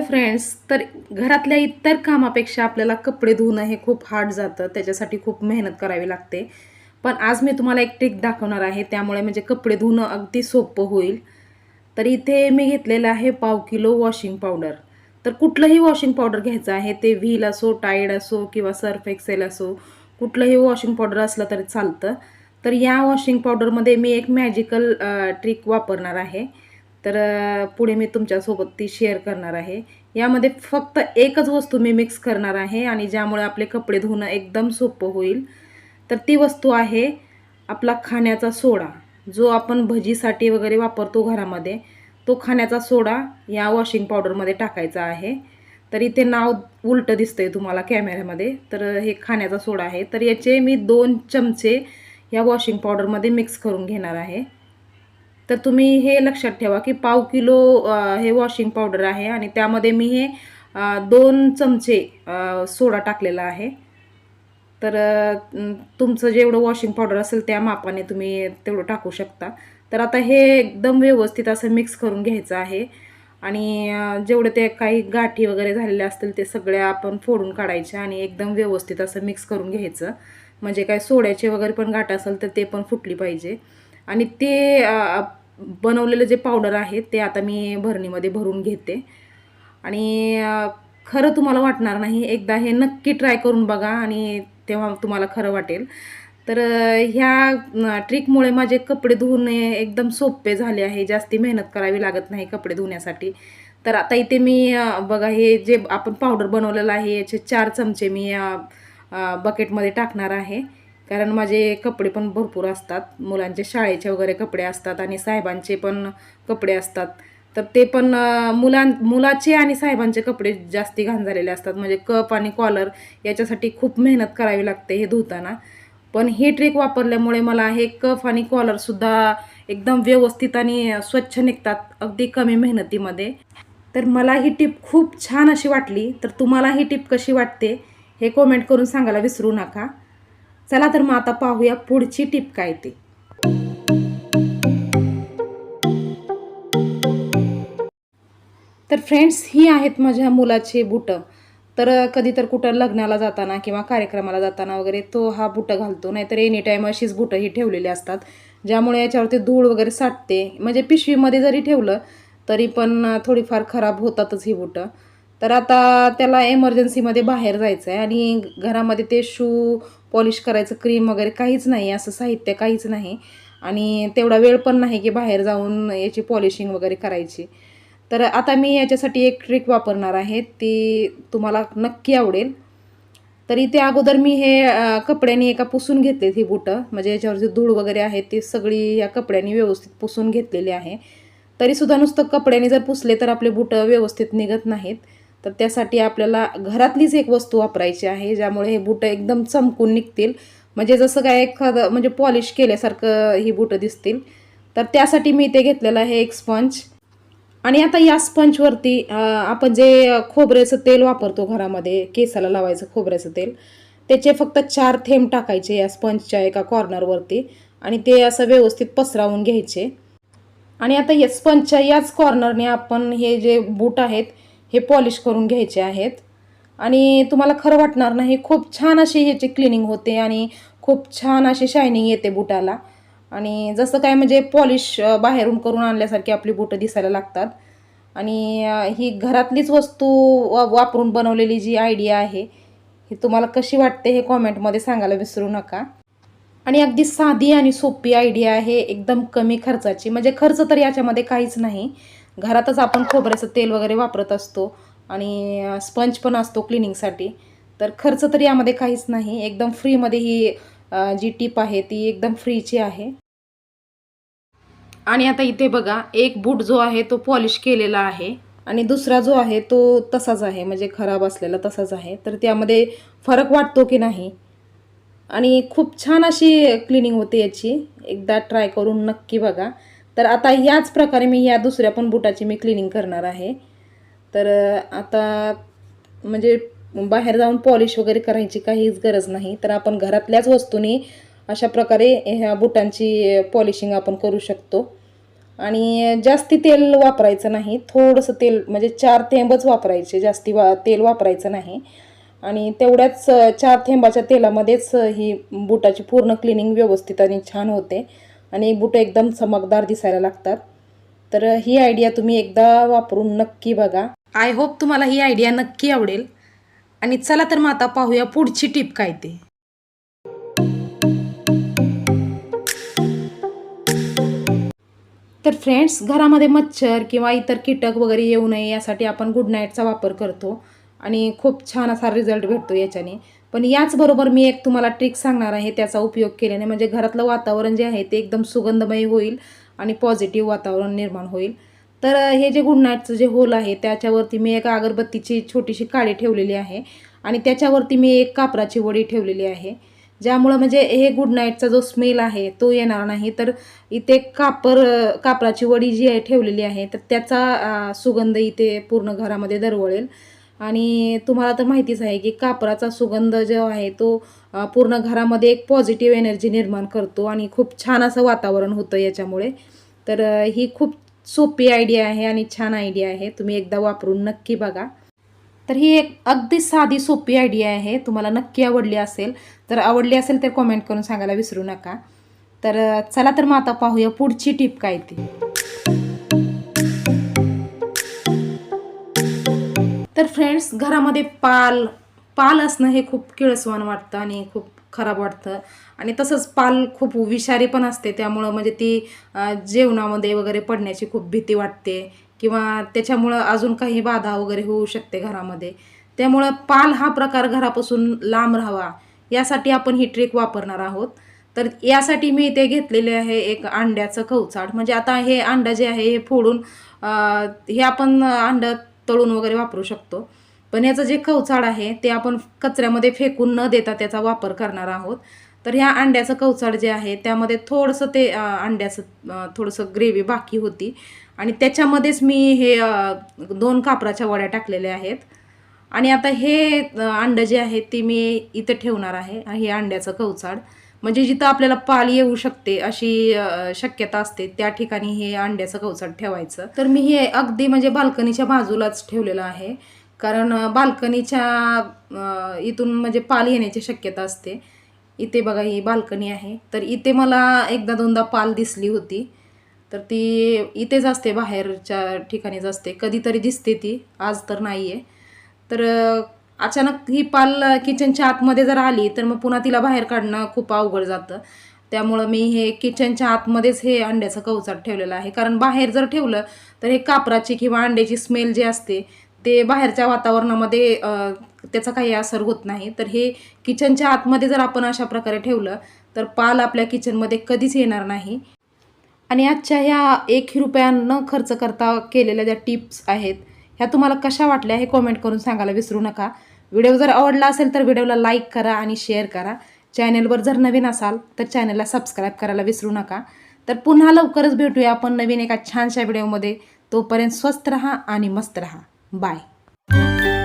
Friends, तर घरातल्या इतर कामापेक्षा आपल्याला कपडे धुणं हे खूप हार्ड जातं. त्याच्यासाठी खूप मेहनत करावी लागते. पण आज मी तुम्हाला एक ट्रिक दाखवणार आहे. त्यामुळे म्हणजे कपडे धुणं अगदी सोपं होईल. तर इथे मी घेतलेलं आहे पाव किलो वॉशिंग पावडर. तर कुठलंही वॉशिंग पावडर घ्यायचं आहे. ते व्हील असो, टाईड असो किंवा सर्फ एक्सेल असो, कुठलंही वॉशिंग पावडर असलं तरी चालतं. तर या वॉशिंग पावडरमध्ये मी एक मॅजिकल ट्रिक वापरणार आहे. तर पुढे मी तुमच्यासोबत ती शेअर करणार आहे. यामध्ये फक्त एकच वस्तू मी मिक्स करणार आहे आणि ज्यामुळे आपले कपडे धुणं एकदम सोपं होईल. तर ती वस्तू आहे आपला खाण्याचा सोडा. जो आपण भजीसाठी वगैरे वापरतो घरामध्ये, तो खाण्याचा सोडा या वॉशिंग पावडरमध्ये टाकायचा आहे. तर इथे नाव उलटं दिसतंय तुम्हाला कॅमेऱ्यामध्ये. तर हे खाण्याचा सोडा आहे. तर याचे मी 2 चमचे या वॉशिंग पावडरमध्ये मिक्स करून घेणार आहे. तर तुम्ही हे लक्षात ठेवा की पाव किलो हे वॉशिंग पावडर आहे आणि त्यामध्ये मी हे 2 चमचे सोडा टाकलेला आहे. तर तुमचं जेवढं वॉशिंग पावडर असेल त्या मापाने तुम्ही तेवढं टाकू शकता. तर आता हे एकदम व्यवस्थित असं मिक्स करून घ्यायचं आहे आणि जेवढे ते काही गाठी वगैरे झालेल्या असतील ते सगळ्या आपण फोडून काढायच्या आणि एकदम व्यवस्थित असं मिक्स करून घ्यायचं. म्हणजे काय सोड्याचे वगैरे पण गाठ असेल तर ते पण फुटली पाहिजे. आणि ते बनवलेलं जे पावडर आहे ते आता मी भरणीमध्ये भरून घेते आणि खरं तुम्हाला वाटणार नाही. एकदा हे नक्की ट्राय करून बघा आणि तेव्हा तुम्हाला खरं वाटेल. तर ह्या ट्रिकमुळे माझे कपडे धुणे एकदम सोपे झाले आहे. जास्ती मेहनत करावी लागत नाही कपडे धुण्यासाठी. तर आता इथे मी बघा हे जे आपण पावडर बनवलेलं आहे याचे 4 चमचे मी बकेटमध्ये टाकणार आहे. कारण माझे कपडे पण भरपूर असतात. मुलांचे शाळेचे वगैरे कपडे असतात आणि साहेबांचे पण कपडे असतात. तर ते पण मुलाचे आणि साहेबांचे कपडे जास्ती घाण झालेले असतात. म्हणजे कप आणि कॉलर याच्यासाठी खूप मेहनत करावी लागते हे धुताना. पण ही ट्रिक वापरल्यामुळे मला हे कफ आणि कॉलरसुद्धा एकदम व्यवस्थित आणि स्वच्छ निघतात अगदी कमी मेहनतीमध्ये. तर मला ही टिप खूप छान अशी वाटली. तर तुम्हाला ही टिप कशी वाटते हे कमेंट करून सांगायला विसरू नका. चला तर मग आता पाहूया पुढची टिप काय ते. तर फ्रेंड्स, ही आहेत माझ्या मुलाची बुटं. तर कधी तर कुठं लग्नाला जाताना किंवा कार्यक्रमाला जाताना वगैरे तो हा बुटं घालतो. नाहीतर एनी टाईम अशीच बुटं ही ठेवलेली असतात. ज्यामुळे याच्यावरती धूळ वगैरे साठते. म्हणजे पिशवीमध्ये जरी ठेवलं तरी पण थोडीफार खराब होतातच ही बुटं. तर आता त्याला एमर्जन्सीमध्ये बाहेर जायचं आहे आणि घरामध्ये ते शू पॉलिश करायचं क्रीम वगैरे काहीच नाही, असं साहित्य काहीच नाही आणि तेवढा वेळ पण नाही की बाहेर जाऊन याची पॉलिशिंग वगैरे करायची. तर आता मी याच्यासाठी एक ट्रिक वापरणार आहे, ती तुम्हाला नक्की आवडेल. तर इथे अगोदर मी हे कपड्याने एका पुसून घेतलेत ही बुटं. म्हणजे याच्यावर जी धूळ वगैरे आहे ती सगळी या कपड्याने व्यवस्थित पुसून घेतलेली आहे. तरीसुद्धा नुसतं कपड्याने जर पुसले तर आपले बुटं व्यवस्थित निघत नाहीत. तर त्यासाठी आपल्याला घरातलीच एक वस्तू वापरायची आहे, ज्यामुळे हे बुटं एकदम चमकून निघतील. म्हणजे जसं काय एखादं म्हणजे पॉलिश केल्यासारखं ही बुटं दिसतील. तर त्यासाठी मी इथे घेतलेलं आहे एक स्पंज. आणि आता या स्पंजवरती आपण जे खोबऱ्याचं तेल वापरतो घरामध्ये केसाला लावायचं खोबऱ्याचं तेल, त्याचे फक्त 4 थेंब टाकायचे या स्पंजच्या एका कॉर्नरवरती आणि ते असं व्यवस्थित पसरवून घ्यायचे. आणि आता या स्पंजच्या याच कॉर्नरने आपण हे जे बूट आहेत हे पॉलिश करून घ्यायचे आहेत. आणि तुम्हाला खरं वाटणार नाही, खूप छान अशी ह्याची क्लिनिंग होते आणि खूप छान अशी शायनिंग येते बुटाला. आणि जसं काय म्हणजे पॉलिश बाहेरून करून आणल्यासारखी आपली बुटं दिसायला लागतात. आणि ही घरातलीच वस्तू वापरून बनवलेली जी आयडिया आहे ही तुम्हाला कशी वाटते हे कॉमेंटमध्ये सांगायला विसरू नका. आणि अगदी साधी आणि सोपी आयडिया आहे, एकदम कमी खर्चाची. म्हणजे खर्च तर याच्यामध्ये काहीच नाही. घरातच आपण खोबऱ्याचं तेल वगैरे वापरत असतो आणि स्पंज पण असतो क्लिनिंगसाठी. तर खर्च तर यामध्ये काहीच नाही. एकदम फ्रीमध्ये ही जी टिप आहे ती एकदम फ्रीची आहे. आणि आता इथे बघा, एक बूट जो आहे तो पॉलिश केलेला आहे आणि दुसरा जो आहे तो तसाच आहे, म्हणजे खराब असलेला तसाच आहे. तर त्यामध्ये फरक वाटतो की नाही? आणि खूप छान अशी क्लिनिंग होते याची. एकदा ट्राय करून नक्की बघा. तर आता याच प्रकारे मी या दुसऱ्या पण बुटाची मी क्लिनिंग करणार आहे. तर आता म्हणजे बाहेर जाऊन पॉलिश वगैरे करायची काहीच गरज नाही. तर आपण घरातल्याच वस्तूंनी अशा प्रकारे ह्या बुटांची पॉलिशिंग आपण करू शकतो. आणि जास्ती तेल वापरायचं नाही, थोडंसं तेल म्हणजे 4 थेंबच वापरायचे, जास्ती तेल वापरायचं नाही. आणि तेवढ्याच 4 थेंबाच्या तेलामध्येच ही बुटाची पूर्ण क्लिनिंग व्यवस्थित आणि छान होते आणि बुटं एकदम चमकदार दिसायला लागतात. तर ही आयडिया तुम्ही एकदा वापरून नक्की बघा. आय होप तुम्हाला ही आयडिया नक्की आवडेल. आणि चला तर मग आता पाहूया पुढची टिप काय ते. तर फ्रेंड्स, घरामध्ये मच्छर किंवा इतर कीटक वगैरे येऊ नये यासाठी आपण गुड नाईटचा वापर करतो आणि खूप छान असा रिझल्ट भेटतो याच्याने. पण याचबरोबर मी एक तुम्हाला ट्रिक सांगणार आहे, त्याचा उपयोग केल्याने म्हणजे घरातलं वातावरण जे आहे ते एकदम सुगंधमय होईल आणि पॉझिटिव्ह वातावरण निर्माण होईल. तर हे जे गुड नाईटचं जे होल आहे त्याच्यावरती मी एक अगरबत्तीची छोटीशी काडी ठेवलेली आहे आणि त्याच्यावरती मी एक कापराची वडी ठेवलेली आहे, ज्यामुळं म्हणजे हे गुड नाईटचा जो स्मेल आहे तो येणार नाही. तर इथे कापराची वडी जी आहे ठेवलेली आहे तर त्याचा सुगंध इथे पूर्ण घरामध्ये दरवळेल. आणि तुम्हाला तर माहितीच आहे की कापराचा सुगंध जो आहे तो पूर्ण घरामध्ये एक पॉझिटिव्ह एनर्जी निर्माण करतो आणि खूप छान असं वातावरण होतं याच्यामुळे. तर ही खूप सोपी आयडिया आहे आणि छान आयडिया आहे, तुम्ही एकदा वापरून नक्की बघा. तर ही एक अगदी साधी सोपी आयडिया आहे, तुम्हाला नक्की आवडली असेल. जर आवडली असेल तर कमेंट करून सांगायला विसरू नका. तर चला तर मग आता पाहूया पुढची टिप काय ती. तर फ्रेंड्स, घरामध्ये पाल असणं हे खूप किळसवाणं वाटतं आणि खूप खराब वाटतं. आणि तसंच पाल खूप विषारी पण असते, त्यामुळं म्हणजे ती जेवणामध्ये वगैरे पडण्याची खूप भीती वाटते किंवा त्याच्यामुळं अजून काही बाधा वगैरे होऊ शकते घरामध्ये. त्यामुळं पाल हा प्रकार घरापासून लांब राहावा यासाठी आपण ही ट्रिक वापरणार आहोत. तर यासाठी मी इथे घेतलेले आहे एक अंड्याचं कवचाड. म्हणजे आता हे अंडं जे आहे हे फोडून हे आपण अंडं तळून वगैरे वापरू शकतो. पण याचं जे कवचाड आहे ते आपण कचऱ्यामध्ये फेकून न देता त्याचा वापर करणार आहोत. तर ह्या अंड्याचं कवचाड जे आहे त्यामध्ये थोडंसं ते अंड्याचं थोडंसं ग्रेव्ही बाकी होती आणि त्याच्यामध्येच मी हे 2 कापराच्या वड्या टाकलेल्या आहेत. आणि आता हे अंडं जे आहे ते मी इथे ठेवणार आहे, हे अंड्याचं कवचाड. म्हणजे जिथं आपल्याला पाल येऊ शकते अशी शक्यता असते त्या ठिकाणी हे अंड्याचं कवचाड ठेवायचं. तर मी हे अगदी म्हणजे बाल्कनीच्या बाजूलाच ठेवलेलं आहे, कारण बाल्कनीच्या इथून म्हणजे पाल येण्याची शक्यता असते. इथे बघा ही बाल्कनी आहे, तर इथे मला एकदा दोनदा पाल दिसली होती. तर ती इथेच असते, बाहेरच्या ठिकाणीच असते, कधीतरी दिसते ती, आज तर नाही आहे. तर अचानक ही पाल किचनच्या आतमध्ये जर आली तर मग पुन्हा तिला बाहेर काढणं खूप अवघड जातं. त्यामुळं मी हे किचनच्या आतमध्येच हे अंड्याचं कवचाड ठेवलेलं आहे, कारण बाहेर जर ठेवलं तर हे कापराची किंवा अंड्याची स्मेल जे असते ते बाहेरच्या वातावरणामध्ये त्याचा काही असर होत नाही. तर हे किचनच्या आतमध्ये जर आपण अशा प्रकारे ठेवलं तर पाल आपल्या किचनमध्ये कधीच येणार नाही. आणि आजच्या ह्या 1 रुपया न खर्च करता केलेल्या ज्या टिप्स आहेत ह्या तुम्हाला कशा वाटल्या हे कमेंट करून सांगायला विसरू नका. व्हिडिओ जर आवडला असेल तर व्हिडिओला लाईक करा आणि शेअर करा. चॅनलवर जर नवीन असाल तर चॅनलला सबस्क्राईब करायला विसरू नका. तर पुन्हा लवकरच भेटूया आपण नवीन एका छानशा व्हिडिओमध्ये. तोपर्यंत स्वस्त रहा आणि मस्त रहा. बाय.